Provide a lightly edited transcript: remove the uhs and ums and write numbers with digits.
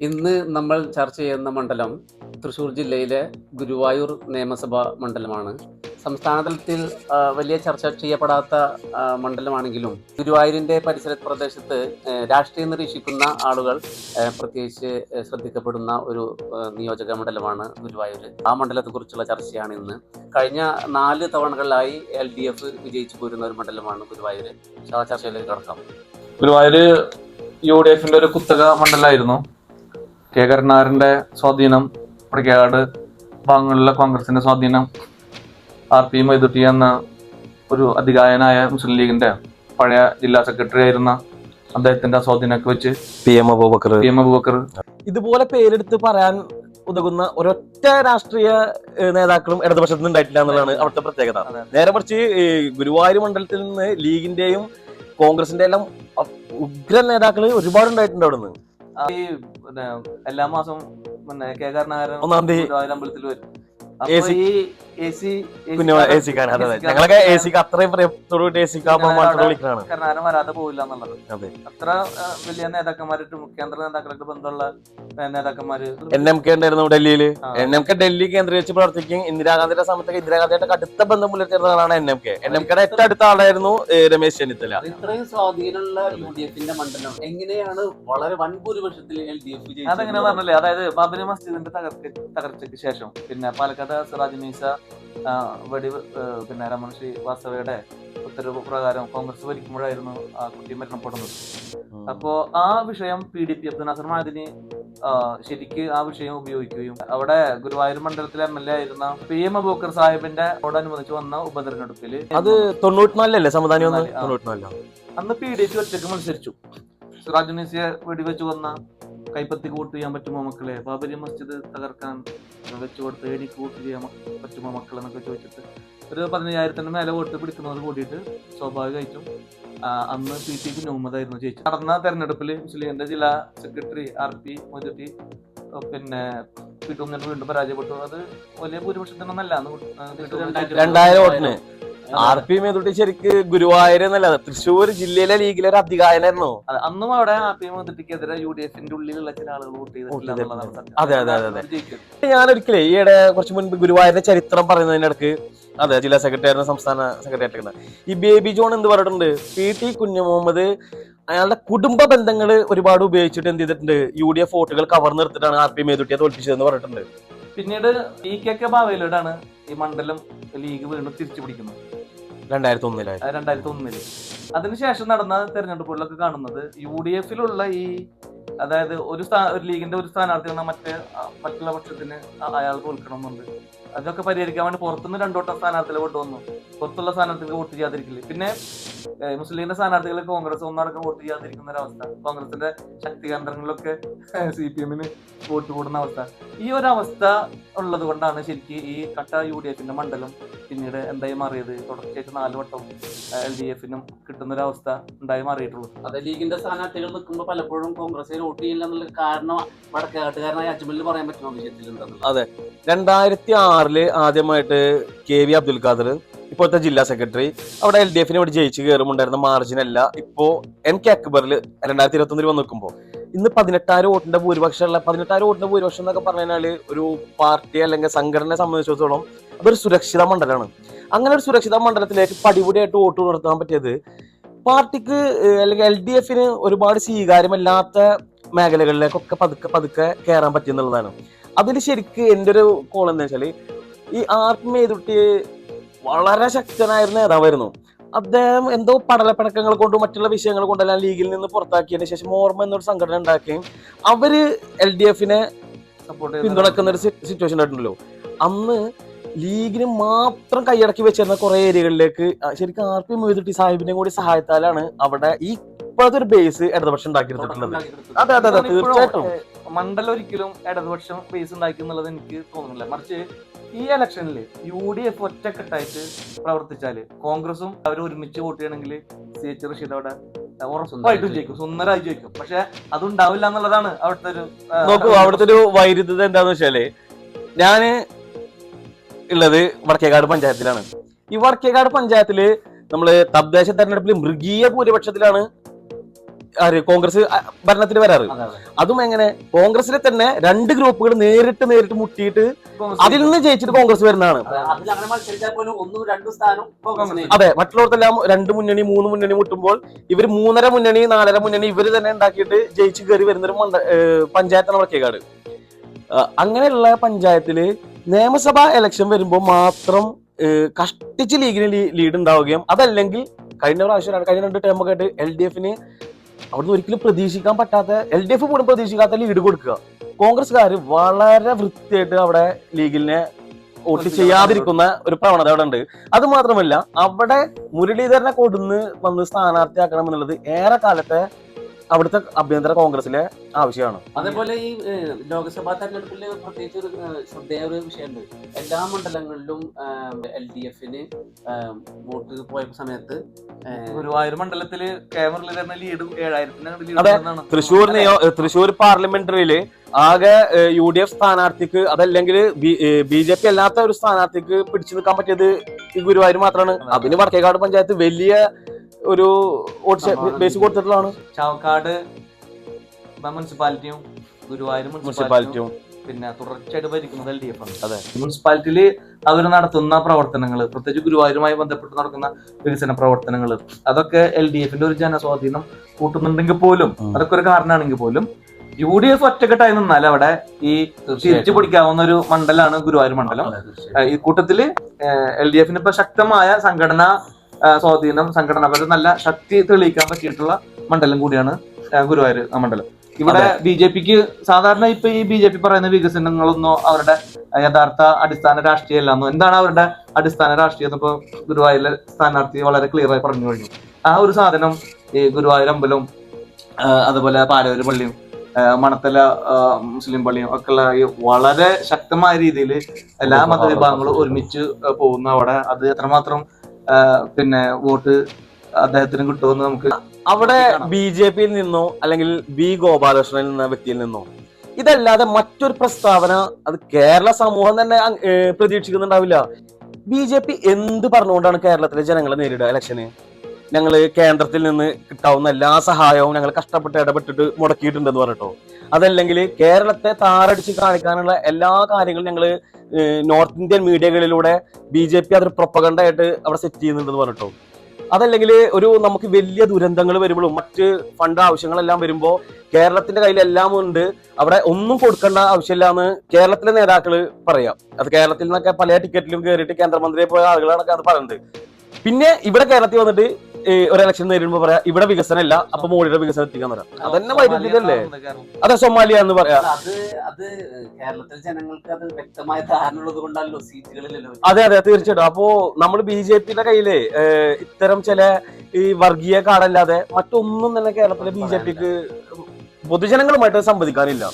ഇന്ന് നമ്മൾ ചർച്ച ചെയ്യുന്ന മണ്ഡലം തൃശ്ശൂർ ജില്ലയിലെ ഗുരുവായൂർ നിയമസഭാ മണ്ഡലമാണ്. സംസ്ഥാന തലത്തിൽ വലിയ ചർച്ച ചെയ്യപ്പെടാത്ത മണ്ഡലമാണെങ്കിലും ഗുരുവായൂരിൻ്റെ പരിസര പ്രദേശത്ത് രാഷ്ട്രീയം നിരീക്ഷിക്കുന്ന ആളുകൾ പ്രത്യേകിച്ച് ശ്രദ്ധിക്കപ്പെടുന്ന ഒരു നിയോജക മണ്ഡലമാണ് ഗുരുവായൂർ. ആ മണ്ഡലത്തെക്കുറിച്ചുള്ള ചർച്ചയാണ് ഇന്ന്. കഴിഞ്ഞ 4 തവണകളിലായി LDF വിജയിച്ചു പോരുന്ന ഒരു മണ്ഡലമാണ് ഗുരുവായൂർ. ആ ചർച്ചയിലേക്ക് കടക്കാം. ഗുരുവായൂര് UDFന്റെ ഒരു കുത്തക മണ്ഡലമായിരുന്നു. കെ കരുണാകരന്റെ സ്വാധീനം, വടക്കേകാട് ഭാഗങ്ങളിലെ കോൺഗ്രസിന്റെ സ്വാധീനം, RP മൈതുട്ടി എന്ന ഒരു അതികായനായ മുസ്ലിം ലീഗിന്റെ പഴയ ജില്ലാ സെക്രട്ടറി ആയിരുന്ന അദ്ദേഹത്തിന്റെ സ്വാധീനമൊക്കെ വെച്ച് PM അബൂബക്കർ ഇതുപോലെ പേരെടുത്ത് പറയാൻ ഉതകുന്ന ഒരൊറ്റ രാഷ്ട്രീയ നേതാക്കളും ഇടതുപക്ഷത്തിൽ നിന്ന് ഉണ്ടായിട്ടില്ല എന്നുള്ളതാണ് അവിടുത്തെ പ്രത്യേകത. നേരെ മറിച്ച് ഗുരുവായൂർ മണ്ഡലത്തിൽ നിന്ന് ലീഗിന്റെയും കോൺഗ്രസിന്റെ എല്ലാം ഉഗ്ര നേതാക്കൾ ഒരുപാട് ഉണ്ടായിട്ടുണ്ട് അവിടെ നിന്ന്. എല്ലാ മാസവും കെ കരുണാകരൻ ഗുരുവായൂർ അമ്പലത്തിൽ വരും. ഞങ്ങളൊക്കെ അത്രയും വിളിക്കാണ്. കരുണാകരൻ വരാതെ പോവില്ല എന്നുള്ളത്. അത്ര വലിയ നേതാക്കന്മാരായിട്ട് കേന്ദ്ര നേതാക്കളായിട്ട് ബന്ധമുള്ള നേതാക്കന്മാര് NMK ഉണ്ടായിരുന്നു ഡൽഹിയില്. NMK ഡൽഹി കേന്ദ്രീകരിച്ച് പ്രവർത്തിക്കും. ഇന്ദിരാഗാന്ധിയുടെ സമയത്തൊക്കെ ഇന്ദിരാഗാന്ധിയായിട്ട് അടുത്ത ബന്ധം പുലർത്തിയിരുന്നതാണ് NMKയുടെ ഏറ്റവും അടുത്ത ആളായിരുന്നു രമേശ് ചെന്നിത്തല. ഇത്രയും സ്വാധീനമുള്ള UDFന്റെ മണ്ഡലം എങ്ങനെയാണ് വളരെ വൻ ഭൂരിപക്ഷത്തിൽ LDF വിജയിച്ചത്? അതെങ്ങനെ പറഞ്ഞല്ലേ, അതായത് ബാബരി മസ്ജിദിന്റെ തകർച്ചയ്ക്ക് ശേഷം പിന്നെ പാലക്കാട് സിറാജ് മീസ പിന്നെ രമൺ ശ്രീവാസ്തവയുടെ ഉത്തരവ് പ്രകാരം കോൺഗ്രസ് ഭരിക്കുമ്പോഴായിരുന്നു ആ കുട്ടി മരണപ്പെടുന്നത്. അപ്പോ ആ വിഷയം PDP അബ്ദുൽ നാസർ മഅദനി ശരിക്ക് ആ വിഷയം ഉപയോഗിക്കുകയും അവിടെ ഗുരുവായൂർ മണ്ഡലത്തിലെ MLA ആയിരുന്ന PM അബൂബക്കർ സാഹിബിന്റെ ഓടനുബന്ധിച്ച് വന്ന ഉപതെരഞ്ഞെടുപ്പില് അത് 94 സമുദായം അന്ന് PDP ഒറ്റയ്ക്ക് മത്സരിച്ചു. സിറാജ് മീസയെ വെടിവെച്ച് വന്ന കൈപ്പത്തി വോട്ട് ചെയ്യാൻ പറ്റുമോ മക്കളെ, ബാബരി മസ്ജിദ് തകർക്കാൻ വെച്ചു കൊടുത്ത് എനിക്ക് വോട്ട് ചെയ്യാൻ പറ്റുമോ മക്കളെ എന്നൊക്കെ ചോദിച്ചിട്ട് ഒരു 15,000 മേലെ വോട്ട് പിടിക്കുന്നവർ കൂടിയിട്ട് സ്വാഭാവികമായിട്ടും അന്ന് PT കുഞ്ഞുമുഹമ്മദായിരുന്നു ജയിച്ചു. നടന്ന തെരഞ്ഞെടുപ്പിൽ മുസ്ലിം ലീഗിന്റെ ജില്ലാ സെക്രട്ടറി RP മൊയ്തുട്ടി പിന്നെ വീണ്ടും പരാജയപ്പെട്ടു. അത് വലിയ ഭൂരിപക്ഷത്തിനൊന്നല്ല, 2000 വോട്ടിന്. RP മൊയ്തുട്ടി ശരിക്ക് ഗുരുവായൂർ എന്നല്ല, തൃശ്ശൂർ ജില്ലയിലെ ലീഗിലെ ഒരു അധികായനായിരുന്നു. അന്നും അവിടെ RP മൊയ്തുട്ടിക്കെതിരെ UDFന്റെ ഉള്ളിലുള്ള ചില ആളുകൾ വോട്ട് ചെയ്തിട്ടില്ല. അതെ. ഞാനൊരിക്കലേ ഈയിടെ കുറച്ച് മുൻപ് ഗുരുവായൂരിന്റെ ചരിത്രം പറയുന്നതിനിടക്ക് ജില്ലാ സെക്രട്ടറി ആയിരുന്ന സംസ്ഥാന സെക്രട്ടറി ഈ ബേബി ജോൺ എന്ത് പറഞ്ഞിട്ടുണ്ട്, PT കുഞ്ഞുമുഹമ്മദ് അയാളുടെ കുടുംബ ബന്ധങ്ങൾ ഒരുപാട് ഉപയോഗിച്ചിട്ട് എന്ത് ചെയ്തിട്ടുണ്ട്, UDF വോട്ടുകൾ കവർന്നെടുത്തിട്ടാണ് RP മൊയ്തുട്ടിയെ തോൽപ്പിച്ചതെന്ന് പറഞ്ഞിട്ടുണ്ട്. പിന്നീട് PKK ബാവയിലൂടെയാണ് ഈ മണ്ഡലം ലീഗ് വീണ്ടും തിരിച്ചു പിടിക്കുന്നത് 2001. അതിനുശേഷം നടന്ന തെരഞ്ഞെടുപ്പുകളിലൊക്കെ കാണുന്നത് UDFിലുള്ള ഈ അതായത് ഒരു ലീഗിന്റെ ഒരു സ്ഥാനാർത്ഥി വന്നാൽ മറ്റുള്ള പക്ഷത്തിന് അയാൾ തോൽക്കണമെന്നുണ്ട്. അതൊക്കെ പരിഹരിക്കാൻ വേണ്ടി പുറത്തുനിന്ന് 2 വട്ടം സ്ഥാനാർത്ഥികളെ വോട്ട് വന്നു. പുറത്തുള്ള സ്ഥാനാർത്ഥികൾക്ക് വോട്ട് ചെയ്യാതിരിക്കില്ല. പിന്നെ മുസ്ലിം ലീഗിന്റെ സ്ഥാനാർത്ഥികളെ കോൺഗ്രസ് ഒന്നടക്കം വോട്ട് ചെയ്യാതിരിക്കുന്ന ഒരവസ്ഥ, കോൺഗ്രസിന്റെ ശക്തി കേന്ദ്രങ്ങളിലൊക്കെ CPMന് വോട്ട് കൂടുന്ന അവസ്ഥ. ഈ ഒരു അവസ്ഥ ഉള്ളത് കൊണ്ടാണ് ശരിക്കും ഈ കട്ട UDFന്റെ മണ്ഡലം പിന്നീട് എന്തായി മാറിയത്. തുടർച്ചയായിട്ട് 4 വട്ടം LDFനും കിട്ടുന്ന ഒരു അവസ്ഥ ഉണ്ടായി മാറിയിട്ടുള്ളൂ. അതെ, ലീഗിന്റെ സ്ഥാനാർത്ഥികൾ നിൽക്കുമ്പോൾ പലപ്പോഴും കോൺഗ്രസിൽ വോട്ട് ചെയ്യില്ല എന്നുള്ള കാരണം വടക്കേകാട്ടുകാരനായ അജ്മലിന് പറയാൻ പറ്റുന്ന വിഷയത്തിലുണ്ടെന്ന്. അതെ, 2006 ആദ്യമായിട്ട് KV അബ്ദുൽ ഖാദർ ഇപ്പോഴത്തെ ജില്ലാ സെക്രട്ടറി അവിടെ LDFന് വേണ്ടി ജയിച്ചു കയറുമുണ്ടായിരുന്ന മാർജിനല്ല ഇപ്പോ MK അക്ബറിൽ 2021 വന്ന് നിൽക്കുമ്പോൾ ഇന്ന് 18,000 വോട്ടിന്റെ ഭൂരിപക്ഷമുള്ള 18,000 വോട്ടിന്റെ ഭൂരിപക്ഷം എന്നൊക്കെ പറഞ്ഞു കഴിഞ്ഞാല് ഒരു പാർട്ടി അല്ലെങ്കിൽ സംഘടനയെ സംബന്ധിച്ചിടത്തോളം അതൊരു സുരക്ഷിത മണ്ഡലമാണ്. അങ്ങനെ ഒരു സുരക്ഷിത മണ്ഡലത്തിലേക്ക് പടിപടിയായിട്ട് വോട്ട് നടത്താൻ പറ്റിയത് പാർട്ടിക്ക് അല്ലെങ്കിൽ LDFന് ഒരുപാട് സ്വീകാര്യമല്ലാത്ത മേഖലകളിലേക്കൊക്കെ പതുക്കെ കയറാൻ പറ്റിയെന്നുള്ളതാണ്. അതിൽ ശരിക്ക് എൻ്റെ ഒരു കോൾ എന്താ വെച്ചാല് ഈ RP മൊയ്തുട്ടി വളരെ ശക്തനായിരുന്ന നേതാവായിരുന്നു. അദ്ദേഹം എന്തോ പടലപ്പിണക്കങ്ങൾ കൊണ്ടും മറ്റുള്ള വിഷയങ്ങൾ കൊണ്ടെല്ലാം ലീഗിൽ നിന്ന് പുറത്താക്കിയതിനു ശേഷം ഓർമ്മ എന്നൊരു സംഘടന ഉണ്ടാക്കുകയും അവര് LDFനെ പിന്തുണക്കുന്ന ഒരു സിറ്റുവേഷൻ ഉണ്ടായിട്ടുണ്ടല്ലോ. അന്ന് ലീഗിന് മാത്രം കൈയടക്കി വെച്ചിരുന്ന കുറെ ഏരിയകളിലേക്ക് ശരിക്കും RP മൊയ്തുട്ടി സാഹിബിന്റെ കൂടി സഹായത്താലാണ് അവിടെ ഈ ഇപ്പോഴത്തെ ഒരു ബേസ് ഇടതുപക്ഷം ഉണ്ടാക്കിയെടുത്തിട്ടുള്ളത്. അതെ, തീർച്ചയായിട്ടും മണ്ഡലം ഒരിക്കലും ഇടതുപക്ഷം ബേസ് ഉണ്ടാക്കി എന്നുള്ളത് എനിക്ക് തോന്നുന്നില്ല. മറിച്ച് ഈ ഇലക്ഷനിൽ UDF ഒറ്റക്കെട്ടായിട്ട് പ്രവർത്തിച്ചാല് കോൺഗ്രസും അവർ ഒരുമിച്ച് വോട്ട് ചെയ്യണമെങ്കിൽ CH റഷീദ് അവിടെ ഉറപ്പായിട്ടും ജയിക്കും, സുന്ദരമായി ജയിക്കും. പക്ഷെ അതുണ്ടാവില്ല എന്നുള്ളതാണ് അവിടുത്തെ ഒരു അവിടുത്തെ ഒരു വൈരുദ്ധ്യത. എന്താന്ന് വെച്ചാല് ഞാന് ഉള്ളത് വടക്കേകാട് പഞ്ചായത്തിലാണ്. ഈ വടക്കേകാട് പഞ്ചായത്തില് നമ്മള് തദ്ദേശ തെരഞ്ഞെടുപ്പിൽ മൃഗീയ ഭൂരിപക്ഷത്തിലാണ് ആര് കോൺഗ്രസ് ഭരണത്തിൽ വരാറ്. അതും എങ്ങനെ കോൺഗ്രസിലെ തന്നെ 2 ഗ്രൂപ്പുകൾ നേരിട്ട് മുട്ടിയിട്ട് അതിൽ നിന്ന് ജയിച്ചിട്ട് കോൺഗ്രസ് വരുന്നതാണ്. അതെ, മറ്റുള്ളവർക്കെല്ലാം 2 മുന്നണി 3 മുന്നണി മുട്ടുമ്പോൾ ഇവർ 3.5 മുന്നണി 4.5 മുന്നണി ഇവര് തന്നെ ഉണ്ടാക്കിയിട്ട് ജയിച്ച് കയറി വരുന്നൊരു പഞ്ചായത്താണ് വടക്കേകാട്. അങ്ങനെയുള്ള പഞ്ചായത്തില് നിയമസഭാ ഇലക്ഷൻ വരുമ്പോൾ മാത്രം കഷ്ടിച്ച് ലീഗിന് ലീഡ് ഉണ്ടാവുകയും അതല്ലെങ്കിൽ കഴിഞ്ഞ 2 ടേമൊക്കെ ആയിട്ട് LDFന് അവിടുന്ന് ഒരിക്കലും പ്രതീക്ഷിക്കാൻ പറ്റാത്ത LDF പോലും പ്രതീക്ഷിക്കാത്ത ലീഡ് കൊടുക്കുക. കോൺഗ്രസ്സുകാർ വളരെ വൃത്തിയായിട്ട് അവിടെ ലീഗിനെ വോട്ട് ചെയ്യാതിരിക്കുന്ന ഒരു പ്രവണത അവിടെ ഉണ്ട്. അത് മാത്രമല്ല അവിടെ മുരളീധരനെ കൊടുന്ന് വന്ന് സ്ഥാനാർത്ഥിയാക്കണം എന്നുള്ളത് ഏറെ കാലത്തെ അവിടുത്തെ ആഭ്യന്തര കോൺഗ്രസിലെ ആവശ്യമാണ്. അതേപോലെ ഈ ലോക്സഭാ തെരഞ്ഞെടുപ്പിൽ പ്രത്യേകിച്ച് ഒരു ശ്രദ്ധേയ ഒരു വിഷയമുണ്ട്. എല്ലാ മണ്ഡലങ്ങളിലും LDFന് വോട്ട് പോയ സമയത്ത് ഗുരുവായൂർ മണ്ഡലത്തില് മുരളീധരന് ലീഡ് 7,000 തൃശ്ശൂർ പാർലമെന്ററിയില് ആകെ UDF സ്ഥാനാർത്ഥിക്ക് അതല്ലെങ്കിൽ BJP അല്ലാത്ത ഒരു സ്ഥാനാർത്ഥിക്ക് പിടിച്ചു നിൽക്കാൻ പറ്റിയത് ഈ ഗുരുവായൂർ മാത്രമാണ്. അതിന് വടക്കേക്കാട് പഞ്ചായത്ത് വലിയ ഒരു ബേസ് കൊടുത്തിട്ടുള്ളതാണ്. ചാവക്കാട് മുനിസിപ്പാലിറ്റിയും ഗുരുവായൂർ മുനിസിപ്പാലിറ്റിയും പിന്നെ തുടർച്ചയായിട്ട് ഭരിക്കുന്നത് LDF ആണ്. അതെ, മുനിസിപ്പാലിറ്റിയിൽ അവർ നടത്തുന്ന പ്രവർത്തനങ്ങൾ, പ്രത്യേകിച്ച് ഗുരുവായൂരുമായി ബന്ധപ്പെട്ട് നടക്കുന്ന വികസന പ്രവർത്തനങ്ങൾ, അതൊക്കെ LDFന്റെ ഒരു ജനസ്വാധീനം കൂട്ടുന്നുണ്ടെങ്കിൽ പോലും, അതൊക്കെ ഒരു കാരണമാണെങ്കിൽ പോലും UDF ഒറ്റക്കെട്ടായി നിന്നാൽ അവിടെ ഈ തിരിച്ചു പിടിക്കാവുന്ന ഒരു മണ്ഡലമാണ് ഗുരുവായൂർ മണ്ഡലം. ഈ കൂട്ടത്തില് LDFന് ഇപ്പൊ ശക്തമായ സംഘടനാ സ്വാധീനം, സംഘടനാപരം നല്ല ശക്തി തെളിയിക്കാൻ പറ്റിയിട്ടുള്ള മണ്ഡലം കൂടിയാണ് ഗുരുവായൂർ മണ്ഡലം. ഇവിടെ BJPക്ക് സാധാരണ ഇപ്പൊ ഈ BJP പറയുന്ന വികസനങ്ങളൊന്നും അവരുടെ യഥാർത്ഥ അടിസ്ഥാന രാഷ്ട്രീയമല്ലാന്നോ, എന്താണ് അവരുടെ അടിസ്ഥാന രാഷ്ട്രീയം ഇപ്പൊ ഗുരുവായൂരിലെ സ്ഥാനാർത്ഥി വളരെ ക്ലിയർ ആയി പറഞ്ഞു കഴിഞ്ഞു. ആ ഒരു സാധനം ഈ ഗുരുവായൂർ അമ്പലവും അതുപോലെ പാലൂര് പള്ളിയും മണത്തല മുസ്ലിം പള്ളിയും ഒക്കെ ഉള്ള വളരെ ശക്തമായ രീതിയിൽ എല്ലാ മതവിഭാഗങ്ങളും ഒരുമിച്ച് പോകുന്ന അവിടെ അത് എത്രമാത്രം പിന്നെ വോട്ട് അദ്ദേഹത്തിന് കിട്ടുമെന്ന് നമുക്ക് അവിടെ BJPയിൽ നിന്നോ അല്ലെങ്കിൽ B ഗോപാലകൃഷ്ണനിൽ നിന്ന വ്യക്തിയിൽ നിന്നോ ഇതല്ലാതെ മറ്റൊരു പ്രസ്താവന അത് കേരള സമൂഹം തന്നെ പ്രതീക്ഷിക്കുന്നുണ്ടാവില്ല. BJP എന്ത് പറഞ്ഞുകൊണ്ടാണ് കേരളത്തിലെ ജനങ്ങളെ നേരിടുക ഇലക്ഷന്? ഞങ്ങള് കേന്ദ്രത്തിൽ നിന്ന് കിട്ടാവുന്ന എല്ലാ സഹായവും ഞങ്ങൾ കഷ്ടപ്പെട്ട് ഇടപെട്ടിട്ട് മുടക്കിയിട്ടുണ്ടെന്ന് പറഞ്ഞിട്ടോ, അതല്ലെങ്കിൽ കേരളത്തെ താറടിച്ച് കാണിക്കാനുള്ള എല്ലാ കാര്യങ്ങളും ഞങ്ങള് നോർത്ത് ഇന്ത്യൻ മീഡിയകളിലൂടെ BJP അതൊരു പ്രൊപ്പഗണ്ട ആയിട്ട് അവിടെ സെറ്റ് ചെയ്യുന്നുണ്ടെന്ന് പറഞ്ഞിട്ടോ, അതല്ലെങ്കിൽ ഒരു നമുക്ക് വലിയ ദുരന്തങ്ങൾ വരുമ്പോഴും മറ്റ് ഫണ്ട് ആവശ്യങ്ങളെല്ലാം വരുമ്പോൾ കേരളത്തിന്റെ കയ്യിൽ എല്ലാം ഉണ്ട്, അവിടെ ഒന്നും കൊടുക്കേണ്ട ആവശ്യമില്ല എന്ന് കേരളത്തിലെ നേതാക്കള് പറയാം. അത് കേരളത്തിൽ നിന്നൊക്കെ പല ടിക്കറ്റിലും കയറിയിട്ട് കേന്ദ്രമന്ത്രിയെ പോയ ആളുകളാണൊക്കെ അത് പറയുന്നത്. പിന്നെ ഇവിടെ കേരളത്തിൽ വന്നിട്ട് ഒരു ഇലക്ഷൻ നേരിടുമ്പോ പറയാം ഇവിടെ വികസനം ഇല്ല, അപ്പൊ മോഡിയുടെ വികസനം എത്തിക്കാൻ പറയാം. അതന്നെ വൈരുദ്ധ്യല്ലേ? അതെ, സൊമാലിയ എന്ന് പറയാം. അത് കേരളത്തിലെ ജനങ്ങൾക്ക് അത് വ്യക്തമായ ധാരണ ഉള്ളത് കൊണ്ടല്ലോ സീറ്റുകളിലല്ലോ. അതെ, തീർച്ചയായിട്ടും. അപ്പോ നമ്മൾ BJPയുടെ കയ്യില് ഇത്തരം ചില ഈ വർഗീയ കാർഡല്ലാതെ മറ്റൊന്നും തന്നെ കേരളത്തിലെ BJPക്ക് പൊതുജനങ്ങളുമായിട്ട് സംവദിക്കാനില്ല.